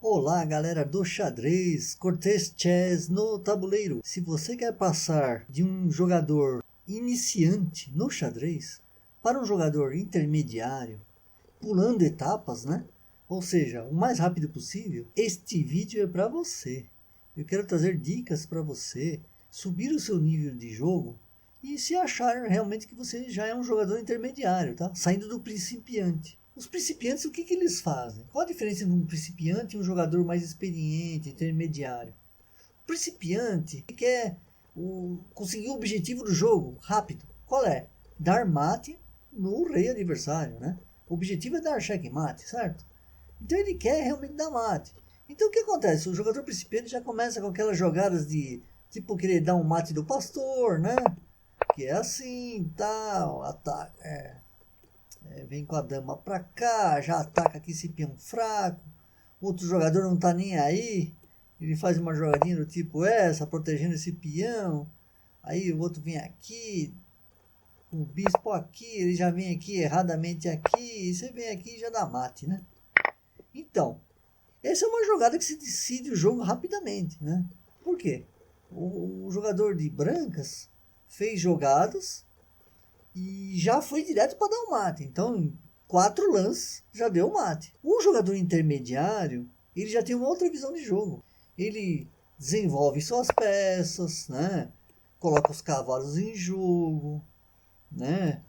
Olá, galera do xadrez, Cortez Chess no tabuleiro. Se você quer passar de um jogador iniciante no xadrez para um jogador intermediário, pulando etapas, né? Ou seja, o mais rápido possível, este vídeo é para você. Eu quero trazer dicas para você subir o seu nível de jogo e se achar realmente que você já é um jogador intermediário, tá? Saindo do principiante. Os principiantes, o que eles fazem? Qual a diferença entre um principiante e um jogador mais experiente, intermediário? O principiante quer conseguir o objetivo do jogo rápido. Qual é? Dar mate no rei adversário, né? O objetivo é dar checkmate, certo? Então ele quer realmente dar mate. Então o que acontece? O jogador principiante já começa com aquelas jogadas de tipo querer dar um mate do pastor, né? Que é assim, tal, ataca, vem com a dama pra cá, já ataca aqui esse peão fraco. Outro jogador não tá nem aí. Ele faz uma jogadinha do tipo essa, protegendo esse peão. Aí o outro vem aqui, o bispo aqui, ele já vem aqui erradamente aqui. E você vem aqui e já dá mate, né? Então, essa é uma jogada que se decide o jogo rapidamente, né? Por quê? O jogador de brancas fez jogadas e já foi direto para dar o mate. Então, em 4 lances, já deu o mate. O jogador intermediário, ele já tem uma outra visão de jogo. Ele desenvolve suas peças, né? Coloca os cavalos em jogo, né?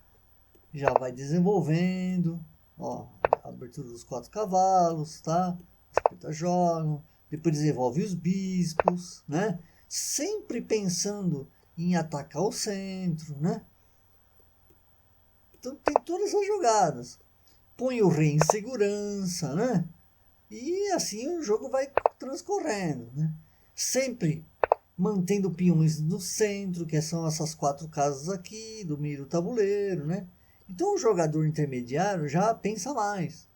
Já vai desenvolvendo, ó, a abertura dos 4 cavalos, tá? Jogam, depois desenvolve os bispos, né? Sempre pensando em atacar o centro, né? Então tem todas essas jogadas. Põe o rei em segurança, né? E assim o jogo vai transcorrendo, né? Sempre mantendo peões no centro, que são essas 4 casas aqui, do meio do tabuleiro, né? Então o jogador intermediário já pensa mais.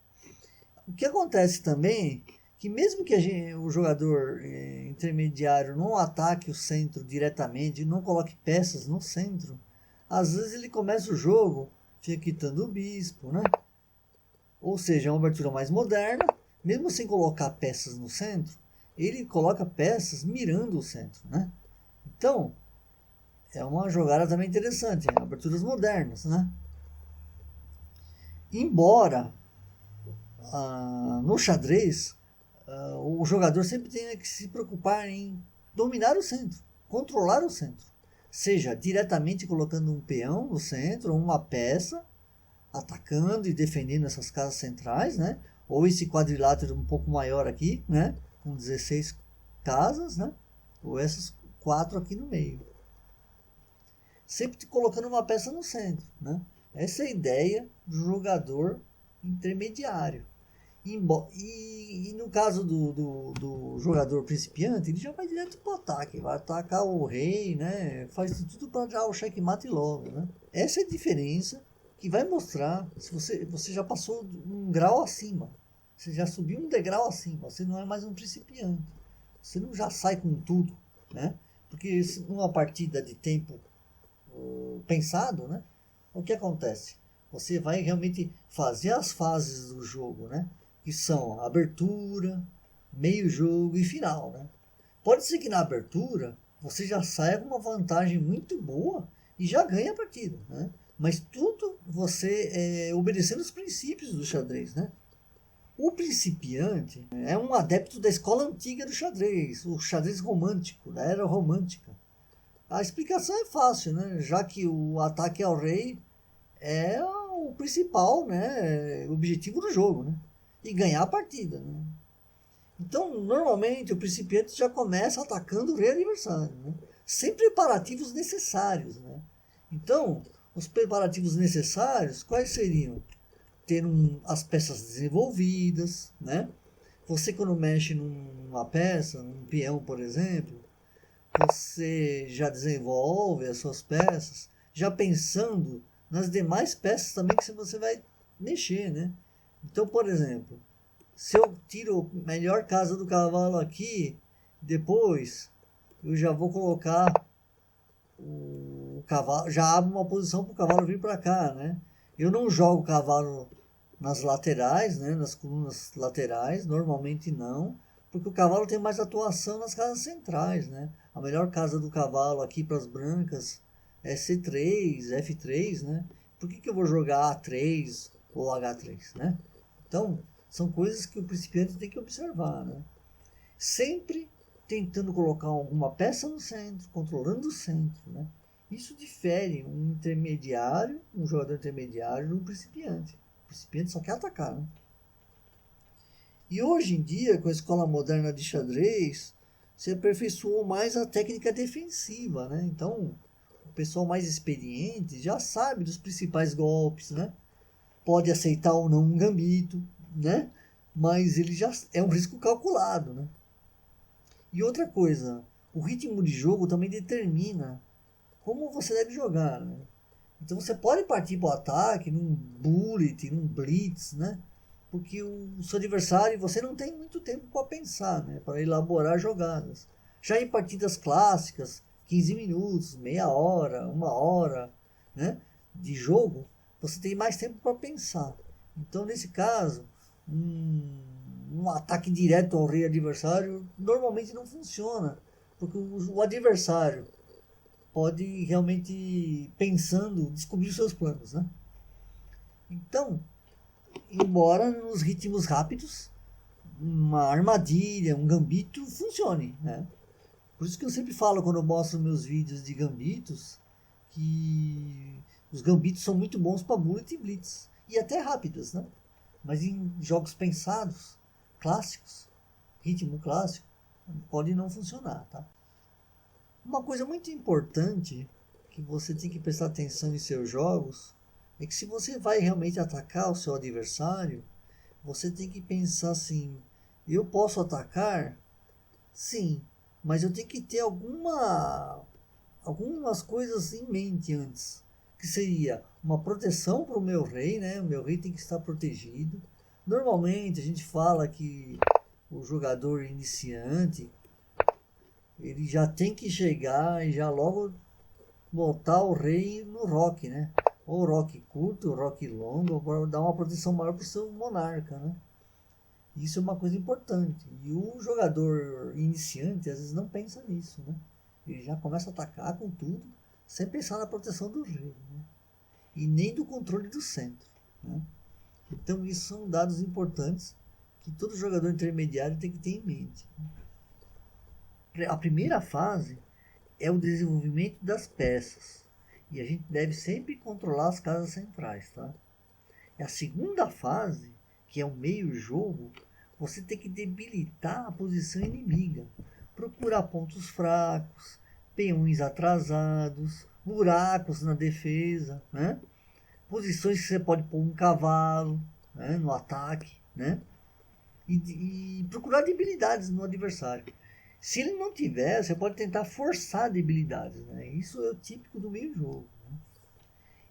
O que acontece também que mesmo que o jogador intermediário não ataque o centro diretamente, não coloque peças no centro, às vezes ele começa o jogo fica quitando o bispo, né? Ou seja, é uma abertura mais moderna, mesmo sem colocar peças no centro, ele coloca peças mirando o centro, né? Então, é uma jogada também interessante, aberturas modernas, né? Embora no xadrez o jogador sempre tenha que se preocupar em dominar o centro, controlar o centro, seja diretamente colocando um peão no centro, ou uma peça, atacando e defendendo essas casas centrais, né? Ou esse quadrilátero um pouco maior aqui, né? Com 16 casas, né? Ou essas 4 aqui no meio. Sempre colocando uma peça no centro, né? Essa é a ideia do jogador intermediário. E no caso do jogador principiante, ele já vai direto para o ataque, vai atacar o rei, né? Faz tudo para dar o checkmate logo, né? Essa é a diferença que vai mostrar se você já passou um grau acima, você já subiu um degrau acima, você não é mais um principiante, você não já sai com tudo, né? Porque numa partida de tempo pensado, né? O que acontece? Você vai realmente fazer as fases do jogo, né? Que são abertura, meio jogo e final, né? Pode ser que na abertura você já saia com uma vantagem muito boa e já ganha a partida, né? Mas tudo você obedecendo os princípios do xadrez, né? O principiante é um adepto da escola antiga do xadrez, o xadrez romântico, da era romântica. A explicação é fácil, né? Já que o ataque ao rei é o principal, né, objetivo do jogo, né? E ganhar a partida, né? Então, normalmente, o principiante já começa atacando o rei adversário, né? Sem preparativos necessários, né? Então, os preparativos necessários, quais seriam? Ter as peças desenvolvidas, né? Você, quando mexe numa peça, num peão, por exemplo, você já desenvolve as suas peças, já pensando nas demais peças também que você vai mexer, né? Então, por exemplo, se eu tiro a melhor casa do cavalo aqui, depois eu já vou colocar o cavalo, já abro uma posição para o cavalo vir para cá, né? Eu não jogo o cavalo nas laterais, né? Nas colunas laterais, normalmente não. Porque o cavalo tem mais atuação nas casas centrais, né? A melhor casa do cavalo aqui para as brancas é C3, F3, né? Por que eu vou jogar A3 ou H3, né? Então, são coisas que o principiante tem que observar, né? Sempre tentando colocar alguma peça no centro, controlando o centro, né? Isso difere um intermediário, um jogador intermediário, de um principiante. O principiante só quer atacar, né? E hoje em dia, com a escola moderna de xadrez, se aperfeiçoou mais a técnica defensiva, né? Então, o pessoal mais experiente já sabe dos principais golpes, né? Pode aceitar ou não um gambito, né? Mas ele já é um risco calculado, né? E outra coisa, o ritmo de jogo também determina como você deve jogar, né? Então você pode partir para o ataque num bullet, num blitz, né? Porque o seu adversário, você não tem muito tempo para pensar, né? Para elaborar jogadas. Já em partidas clássicas, 15 minutos, meia hora, uma hora, né? De jogo, você tem mais tempo para pensar. Então, nesse caso, um ataque direto ao rei adversário normalmente não funciona, porque o adversário pode realmente, pensando, descobrir os seus planos, né? Então, embora nos ritmos rápidos, uma armadilha, um gambito funcione, né? Por isso que eu sempre falo, quando eu mostro meus vídeos de gambitos, que os gambitos são muito bons para bullet e blitz, e até rápidos, né? Mas em jogos pensados, clássicos, ritmo clássico, pode não funcionar, tá? Uma coisa muito importante que você tem que prestar atenção em seus jogos é que, se você vai realmente atacar o seu adversário, você tem que pensar assim: eu posso atacar? Sim, mas eu tenho que ter algumas coisas em mente antes, que seria uma proteção para o meu rei, né? O meu rei tem que estar protegido. Normalmente a gente fala que o jogador iniciante, ele já tem que chegar e já logo botar o rei no roque, né? Ou roque curto, ou roque longo, para dar uma proteção maior para o seu monarca, né? Isso é uma coisa importante. E o jogador iniciante às vezes não pensa nisso, né? Ele já começa a atacar com tudo, sem pensar na proteção do rei, né? E nem do controle do centro, né? Então, isso são dados importantes que todo jogador intermediário tem que ter em mente. A primeira fase é o desenvolvimento das peças, e a gente deve sempre controlar as casas centrais, tá? E a segunda fase, que é o meio-jogo, você tem que debilitar a posição inimiga, procurar pontos fracos, peões atrasados, buracos na defesa, né? Posições que você pode pôr um cavalo, né, no ataque, né? E procurar debilidades no adversário. Se ele não tiver, você pode tentar forçar debilidades, né? Isso é o típico do meio-jogo, né?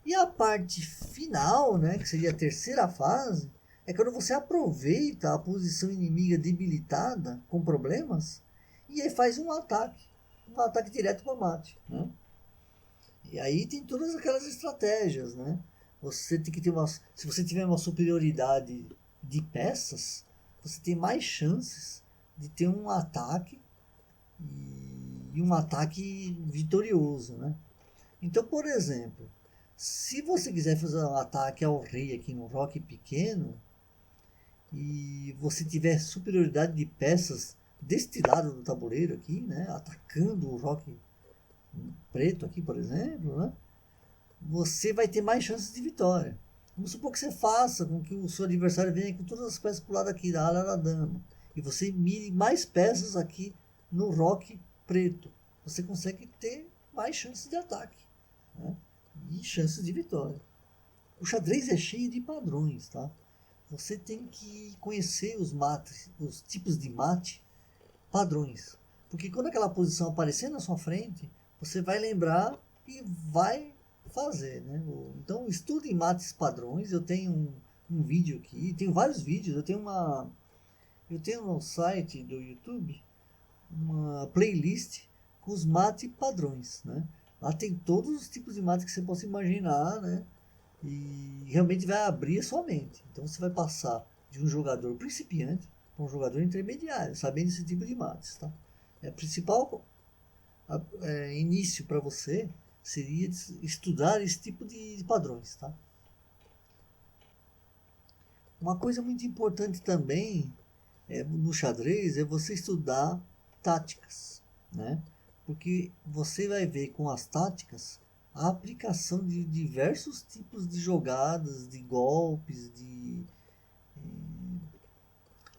E a parte final, né, que seria a terceira fase, é quando você aproveita a posição inimiga debilitada, com problemas, e aí faz um ataque direto para mate, né? E aí tem todas aquelas estratégias, né? Você tem que ter se você tiver uma superioridade de peças, você tem mais chances de ter um ataque e um ataque vitorioso, né? Então, por exemplo, se você quiser fazer um ataque ao rei aqui no roque pequeno e você tiver superioridade de peças deste lado do tabuleiro aqui, né, atacando o roque preto aqui, por exemplo, né, você vai ter mais chances de vitória. Vamos supor que você faça com que o seu adversário venha com todas as peças para o lado aqui da área da dama, e você mire mais peças aqui no roque preto. Você consegue ter mais chances de ataque, né, e chances de vitória. O xadrez é cheio de padrões, tá? Você tem que conhecer os mates, os tipos de mate, padrões. Porque quando aquela posição aparecer na sua frente, você vai lembrar e vai fazer, né? Então, estude mates padrões. Eu tenho um vídeo aqui, tenho vários vídeos. Eu tenho no site do YouTube uma playlist com os mates padrões, né? Lá tem todos os tipos de mate que você possa imaginar, né? E realmente vai abrir a sua mente. Então você vai passar de um jogador principiante para um jogador intermediário, sabendo esse tipo de mates, tá? O principal início para você seria estudar esse tipo de padrões, tá? Uma coisa muito importante também no xadrez é você estudar táticas, né? Porque você vai ver com as táticas a aplicação de diversos tipos de jogadas, de golpes, de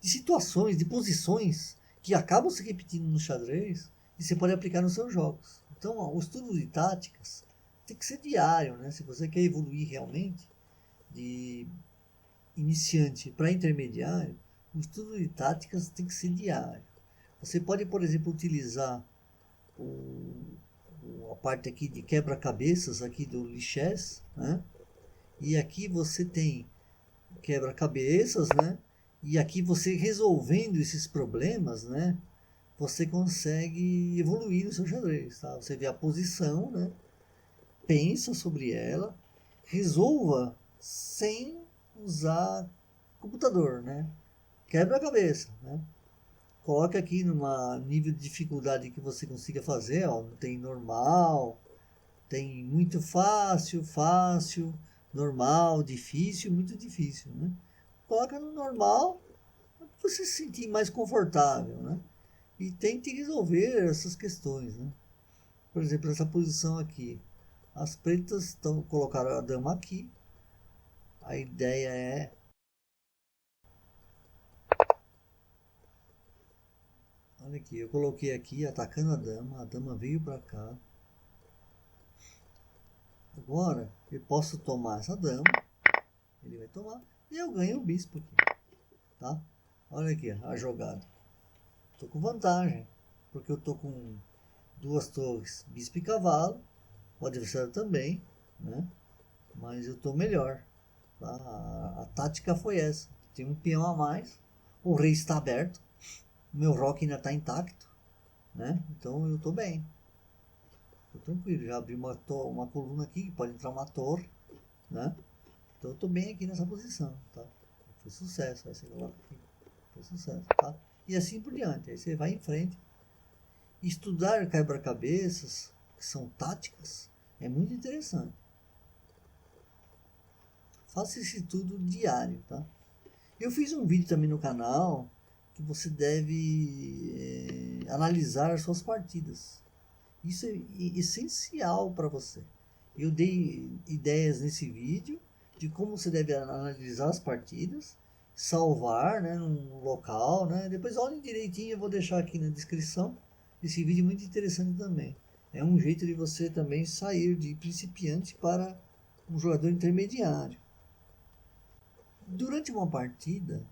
situações, de posições que acabam se repetindo no xadrez e você pode aplicar nos seus jogos. Então, o estudo de táticas tem que ser diário, né? Se você quer evoluir realmente de iniciante para intermediário, o estudo de táticas tem que ser diário. Você pode, por exemplo, utilizar a parte aqui de quebra-cabeças aqui do Lichess, né? E aqui você tem quebra-cabeças, né? E aqui você resolvendo esses problemas, né? Você consegue evoluir no seu xadrez, tá? Você vê a posição, né? Pensa sobre ela, resolva sem usar computador, né? Quebra a cabeça, né? Coloque aqui numa nível de dificuldade que você consiga fazer, ó, tem normal, tem muito fácil, fácil, normal, difícil, muito difícil, né? Coloca no normal para você se sentir mais confortável, né? E tente resolver essas questões, né? Por exemplo, essa posição aqui. As pretas colocaram a dama aqui. A ideia é olha aqui, eu coloquei aqui atacando a dama veio para cá. Agora eu posso tomar essa dama, ele vai tomar e eu ganho o bispo aqui, tá? Olha aqui a jogada. Tô com vantagem, porque eu tô com duas torres, bispo e cavalo, o adversário também, né? Mas eu tô melhor. Tá? A tática foi essa. Tem um peão a mais, o rei está aberto, o meu roque ainda está intacto, né? Então eu tô bem. Tô tranquilo, já abri uma coluna aqui, que pode entrar uma torre, né? Então eu tô bem aqui nessa posição, tá? Foi sucesso, aí você coloca aqui, foi sucesso, tá? E assim por diante, aí você vai em frente. Estudar quebra-cabeças, que são táticas, é muito interessante. Faça esse estudo diário, tá? Eu fiz um vídeo também no canal que você deve analisar as suas partidas. Isso é essencial para você. Eu dei ideias nesse vídeo de como você deve analisar as partidas, salvar, né, num local, né? Depois olhem direitinho, eu vou deixar aqui na descrição. Esse vídeo é muito interessante também. É um jeito de você também sair de principiante para um jogador intermediário. Durante uma partida,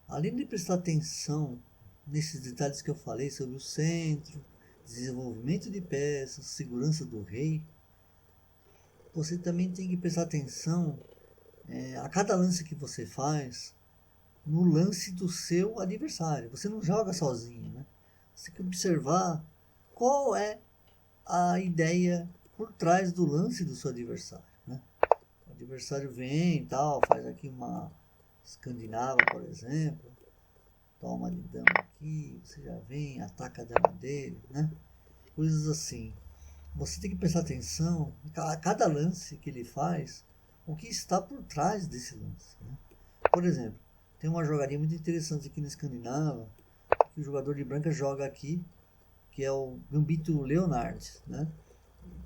além de prestar atenção nesses detalhes que eu falei sobre o centro, desenvolvimento de peças, segurança do rei, você também tem que prestar atenção a cada lance que você faz no lance do seu adversário. Você não joga sozinho, né? Você tem que observar qual é a ideia por trás do lance do seu adversário, né? O adversário vem e tal, faz aqui uma escandinava, por exemplo, toma de dama aqui, você já vem, ataca a dama dele, né? Coisas assim. Você tem que prestar atenção a cada lance que ele faz, o que está por trás desse lance, né? Por exemplo, tem uma jogadinha muito interessante aqui na Escandinava, que o jogador de branca joga aqui, que é o Gambito Leonard, né?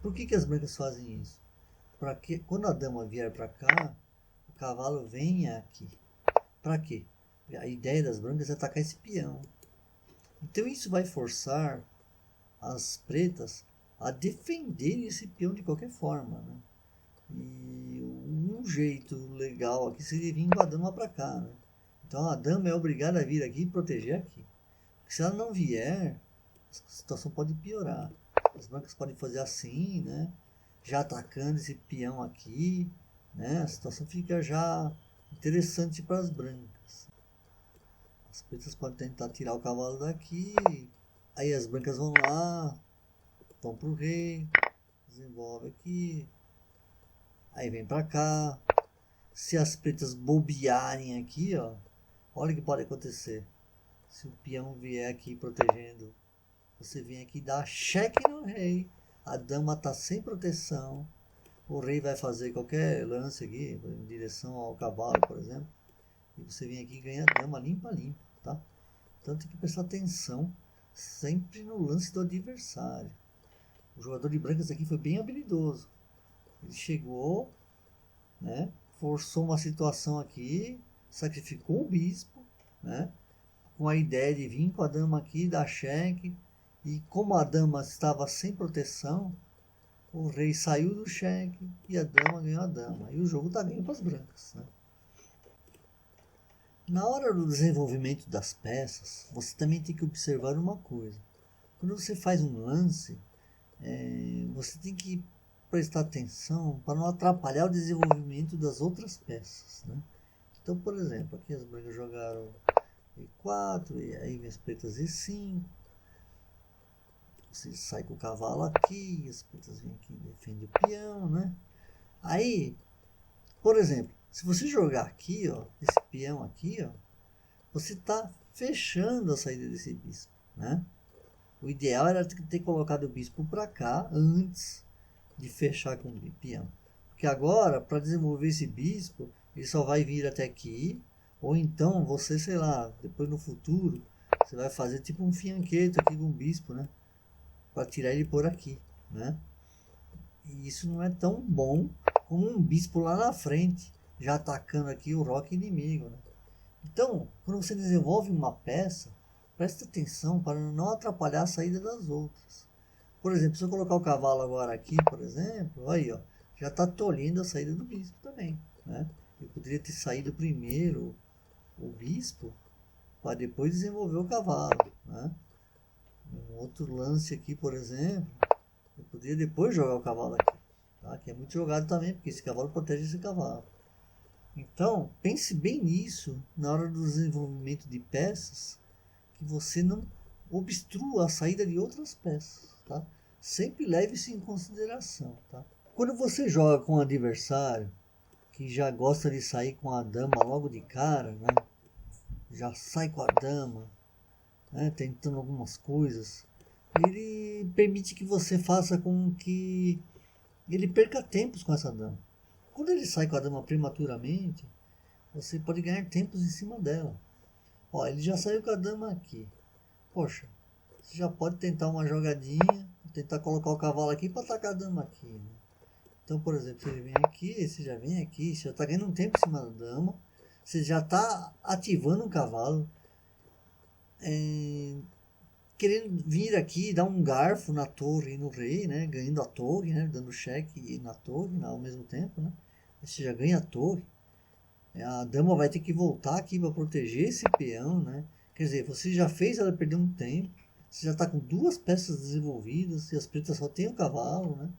Por que as brancas fazem isso? Para que quando a dama vier para cá, o cavalo venha aqui. Para quê? A ideia das brancas é atacar esse peão. Então isso vai forçar as pretas a defenderem esse peão de qualquer forma, né? E um jeito legal aqui seria vir com a dama para cá, né? Então a dama é obrigada a vir aqui e proteger aqui. Porque se ela não vier, a situação pode piorar. As brancas podem fazer assim, né? Já atacando esse peão aqui, né? A situação fica já interessante para as brancas. As pretas podem tentar tirar o cavalo daqui. Aí as brancas vão lá, vão pro rei, desenvolve aqui. Aí vem para cá. Se as pretas bobearem aqui, ó, olha o que pode acontecer. Se o peão vier aqui protegendo, você vem aqui e dá cheque no rei. A dama está sem proteção. O rei vai fazer qualquer lance aqui, em direção ao cavalo, por exemplo. E você vem aqui e ganha a dama limpa, tá? Então tem que prestar atenção sempre no lance do adversário. O jogador de brancas aqui foi bem habilidoso. Ele chegou, né? Forçou uma situação aqui, sacrificou o bispo, né? Com a ideia de vir com a dama aqui, dar cheque. E como a dama estava sem proteção, o rei saiu do cheque e a dama ganhou a dama. E o jogo está ganho para as brancas, né? Na hora do desenvolvimento das peças, você também tem que observar uma coisa. Quando você faz um lance, você tem que prestar atenção para não atrapalhar o desenvolvimento das outras peças, né? Então, por exemplo, aqui as brancas jogaram E4, e aí vem as pretas E5. Você sai com o cavalo aqui, as pretas vêm aqui e defendem o peão, né? Aí, por exemplo, se você jogar aqui, ó, esse peão aqui, ó, você está fechando a saída desse bispo, né? O ideal era ter colocado o bispo para cá antes de fechar com o peão. Porque agora, para desenvolver esse bispo, ele só vai vir até aqui, ou então você, sei lá, depois no futuro, você vai fazer tipo um fianqueto aqui com o bispo, né? Para tirar ele por aqui, né? E isso não é tão bom como um bispo lá na frente, já atacando aqui o roque inimigo, né? Então, quando você desenvolve uma peça, preste atenção para não atrapalhar a saída das outras. Por exemplo, se eu colocar o cavalo agora aqui, por exemplo, aí ó, já está tolhendo a saída do bispo também, né? Eu poderia ter saído primeiro o bispo para depois desenvolver o cavalo, né? Um outro lance aqui, por exemplo, eu poderia depois jogar o cavalo aqui, tá? Que é muito jogado também, porque esse cavalo protege esse cavalo. Então, pense bem nisso na hora do desenvolvimento de peças, que você não obstrua a saída de outras peças, tá? Sempre leve isso em consideração, tá? Quando você joga com um adversário que já gosta de sair com a dama logo de cara, né? Já sai com a dama, né? Tentando algumas coisas, ele permite que você faça com que ele perca tempos com essa dama. Quando ele sai com a dama prematuramente, você pode ganhar tempos em cima dela. Ó, ele já saiu com a dama aqui. Poxa, você já pode tentar uma jogadinha, tentar colocar o cavalo aqui para atacar a dama aqui, né? Então, por exemplo, se ele vem aqui, você já vem aqui, você já está ganhando um tempo em cima da dama, você já está ativando um cavalo, querendo vir aqui e dar um garfo na torre e no rei, né? Ganhando a torre, né? Dando cheque na torre, né? Ao mesmo tempo, né? Você já ganha a torre. A dama vai ter que voltar aqui para proteger esse peão, né? Quer dizer, você já fez ela perder um tempo, você já está com duas peças desenvolvidas e as pretas só tem o cavalo, né?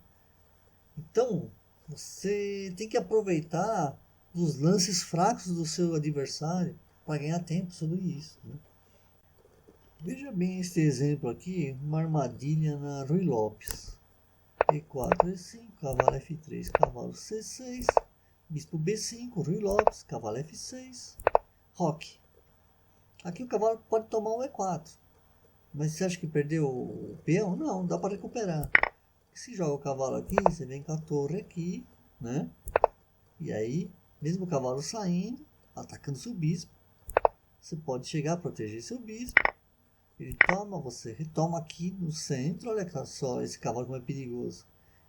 Então, você tem que aproveitar os lances fracos do seu adversário para ganhar tempo sobre isso, né? Veja bem este exemplo aqui, uma armadilha na Ruy Lopes. E4, E5, cavalo F3, cavalo C6, bispo B5, Ruy Lopes, cavalo F6, roque. Aqui o cavalo pode tomar um E4, mas você acha que perdeu o peão? Não, dá para recuperar. Se joga o cavalo aqui, você vem com a torre aqui, né? E aí, mesmo o cavalo saindo, atacando seu bispo, você pode chegar a proteger seu bispo. Ele toma, você retoma aqui no centro. Olha só esse cavalo como é perigoso.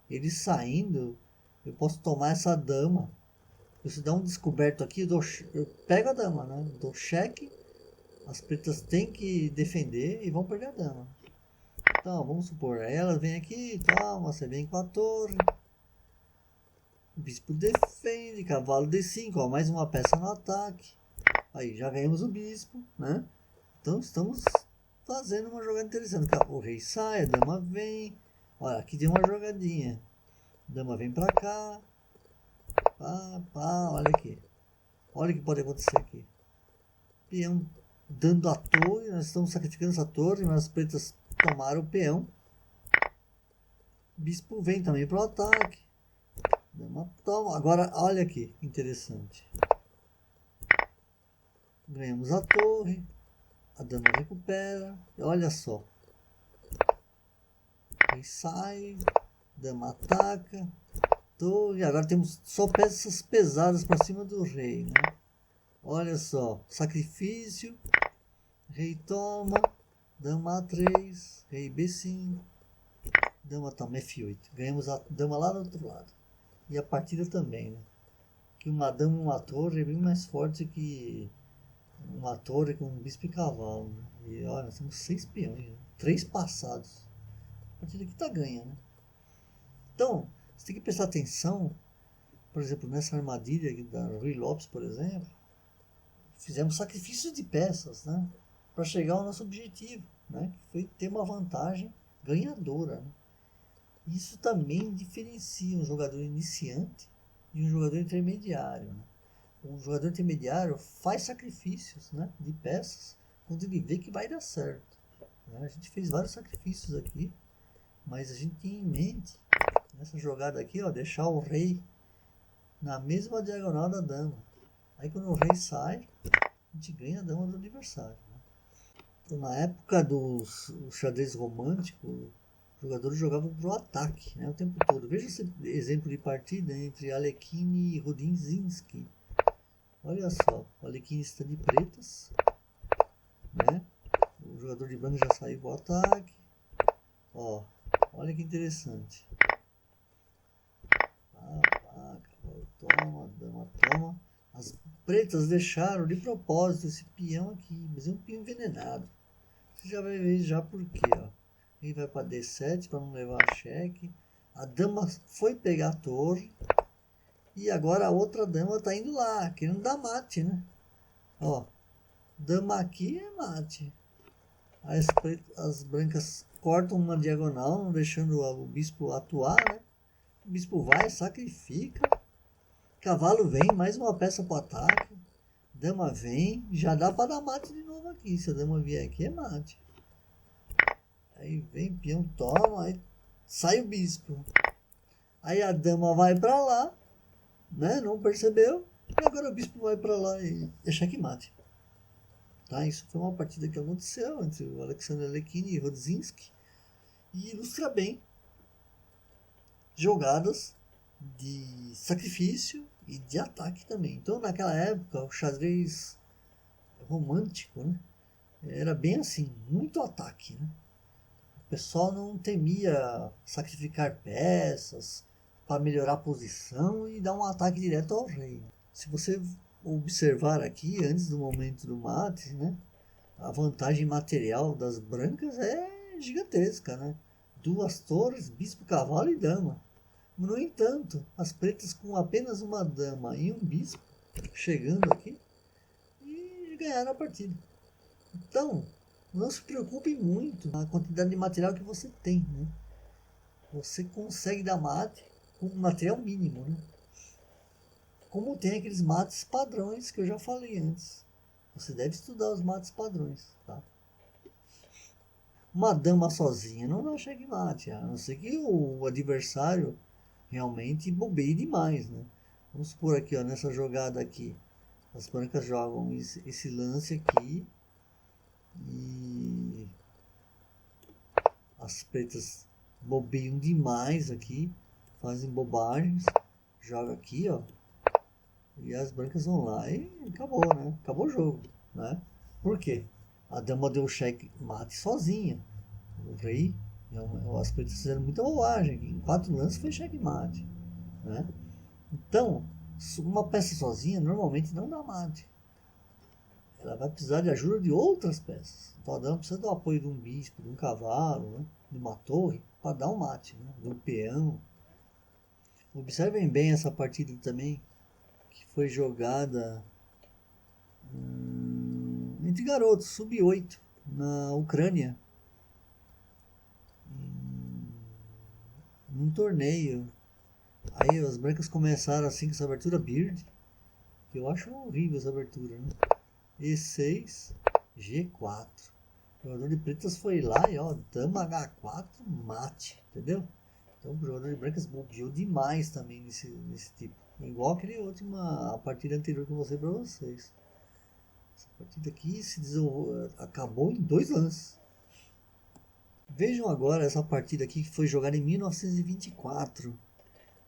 Ele saindo, eu posso tomar essa dama. Se dá um descoberto aqui, eu pego a dama, né? Dou cheque. As pretas têm que defender e vão perder a dama. Então, vamos supor, ela vem aqui, toma, você vem com a torre. O bispo defende, cavalo D5, ó, mais uma peça no ataque. Aí, já ganhamos o bispo, né? Então, estamos fazendo uma jogada interessante. O rei sai, a dama vem. Olha, aqui tem uma jogadinha. A dama vem pra cá. Olha aqui. Olha o que pode acontecer aqui. Peão dando a torre. Nós estamos sacrificando essa torre, mas as pretas tomaram o peão. Bispo vem também pro ataque. Dama toma. Agora, olha aqui, interessante. Ganhamos a torre. A dama recupera. Olha só. Rei sai. Dama ataca. Torre. Agora temos só peças pesadas para cima do rei, né? Olha só. Sacrifício. Rei toma. Dama A3. Rei B5. Dama toma F8. Ganhamos a dama lá do outro lado. E a partida também, né? Que uma dama e uma torre é bem mais forte que uma torre com um bispo e cavalo, né? E olha, nós temos 6 peões, né? 3 passados. A partida aqui tá ganha, né? Então, você tem que prestar atenção, por exemplo, nessa armadilha aqui da Rui Lopes, por exemplo, fizemos sacrifícios de peças, né? Para chegar ao nosso objetivo, né? Que foi ter uma vantagem ganhadora, né? Isso também diferencia um jogador iniciante de um jogador intermediário, né? Um jogador intermediário faz sacrifícios, né, de peças quando ele vê que vai dar certo, né? A gente fez vários sacrifícios aqui, mas a gente tem em mente, nessa jogada aqui, ó, deixar o rei na mesma diagonal da dama. Aí quando o rei sai, a gente ganha a dama do adversário, né? Então, na época do xadrez romântico, os jogadores jogavam para o ataque, né, o tempo todo. Veja esse exemplo de partida entre Alekhine e Rudzinski. Olha só, o Alekhine está de pretas, né? O jogador de branco já saiu para o ataque. Ó, olha que interessante. Toma, dama toma. As pretas deixaram de propósito esse peão aqui, mas é um peão envenenado. Você já vai ver já por quê, ó. Ele vai para D7 para não levar cheque. A dama foi pegar a torre. E agora a outra dama está indo lá, querendo dar mate, né? Ó, dama aqui é mate. As brancas cortam uma diagonal, não deixando o bispo atuar, né? O bispo vai, sacrifica. Cavalo vem, mais uma peça para o ataque. Dama vem, já dá para dar mate de novo aqui. Se a dama vier aqui é mate. Aí vem, peão toma, aí sai o bispo. Aí a dama vai para lá, né? Não percebeu. E agora o bispo vai para lá e é checkmate. Tá? Isso foi uma partida que aconteceu entre o Alexander Alekhine e Rudzinski. E ilustra bem jogadas de sacrifício e de ataque também. Então naquela época o xadrez romântico, né, era bem assim, muito ataque, né? O pessoal não temia sacrificar peças para melhorar a posição e dar um ataque direto ao rei. Se você observar aqui, antes do momento do mate, né, a vantagem material das brancas é gigantesca, né? 2 torres, bispo, cavalo e dama. No entanto, as pretas com apenas uma dama e um bispo chegando aqui e ganharam a partida. Então, não se preocupe muito com a quantidade de material que você tem, né? Você consegue dar mate com material mínimo, né? Como tem aqueles mates padrões que eu já falei antes. Você deve estudar os mates padrões, tá? Uma dama sozinha não dá checkmate, a não ser que o adversário realmente bobeie demais, né? Vamos supor aqui, ó, nessa jogada aqui, as brancas jogam esse lance aqui e as pretas bobeiam demais aqui, fazem bobagens, joga aqui, ó, e as brancas vão lá e acabou, né? Acabou o jogo, né? Por quê? A dama deu checkmate sozinha. O rei, as pretas fizeram muita bobagem. Em 4 lances foi checkmate, né? Então, uma peça sozinha normalmente não dá mate. Ela vai precisar de ajuda de outras peças. Então a dama precisa do apoio de um bispo, de um cavalo, né? De uma torre, para dar um mate, né? De um peão. Observem bem essa partida também, que foi jogada entre garotos, sub-8, na Ucrânia, num torneio. Aí as brancas começaram assim com essa abertura Beard, que eu acho horrível essa abertura, né? E6, G4. O jogador de pretas foi lá e ó, dama H4, mate, entendeu? Então o jogador de brancas bobeou demais também nesse tipo. Igual aquele última, a partida anterior que eu mostrei pra vocês. Essa partida aqui acabou em 2 lances. Vejam agora essa partida aqui que foi jogada em 1924.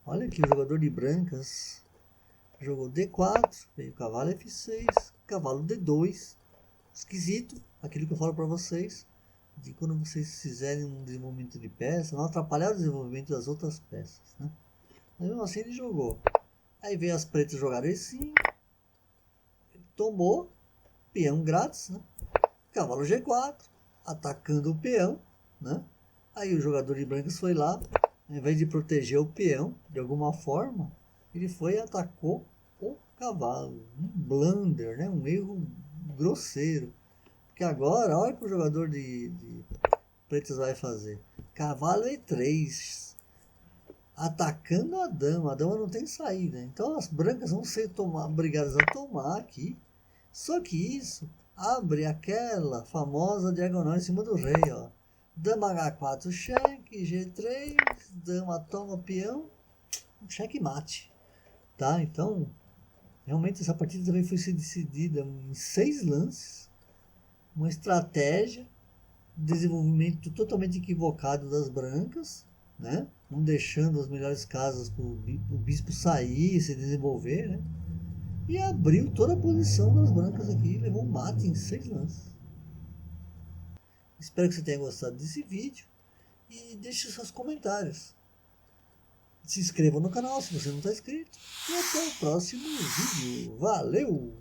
Olha aqui, o jogador de brancas jogou D4, veio cavalo F6, cavalo D2. Esquisito, aquilo que eu falo para vocês, de quando vocês fizerem um desenvolvimento de peça, não atrapalhar o desenvolvimento das outras peças, né? Mas mesmo assim ele jogou. Aí veio as pretas jogaram E5, ele tomou, peão grátis, né? Cavalo G4, atacando o peão, né? Aí o jogador de brancas foi lá, ao invés de proteger o peão, de alguma forma, ele foi e atacou o cavalo. Um blunder, né? Um erro grosseiro. Porque agora, olha o que o jogador de pretas vai fazer. Cavalo E3, atacando a dama. A dama não tem saída. Então as brancas vão ser obrigadas a tomar aqui. Só que isso abre aquela famosa diagonal em cima do rei, ó. Dama H4, cheque, G3, dama toma peão, cheque mate, tá? Então, realmente essa partida também foi decidida em 6 lances, uma estratégia, desenvolvimento totalmente equivocado das brancas, né? Não deixando as melhores casas para o bispo sair, se desenvolver, né? E abriu toda a posição das brancas aqui, levou um mate em 6 lances. Espero que você tenha gostado desse vídeo e deixe seus comentários. Se inscreva no canal se você não está inscrito. E até o próximo vídeo. Valeu!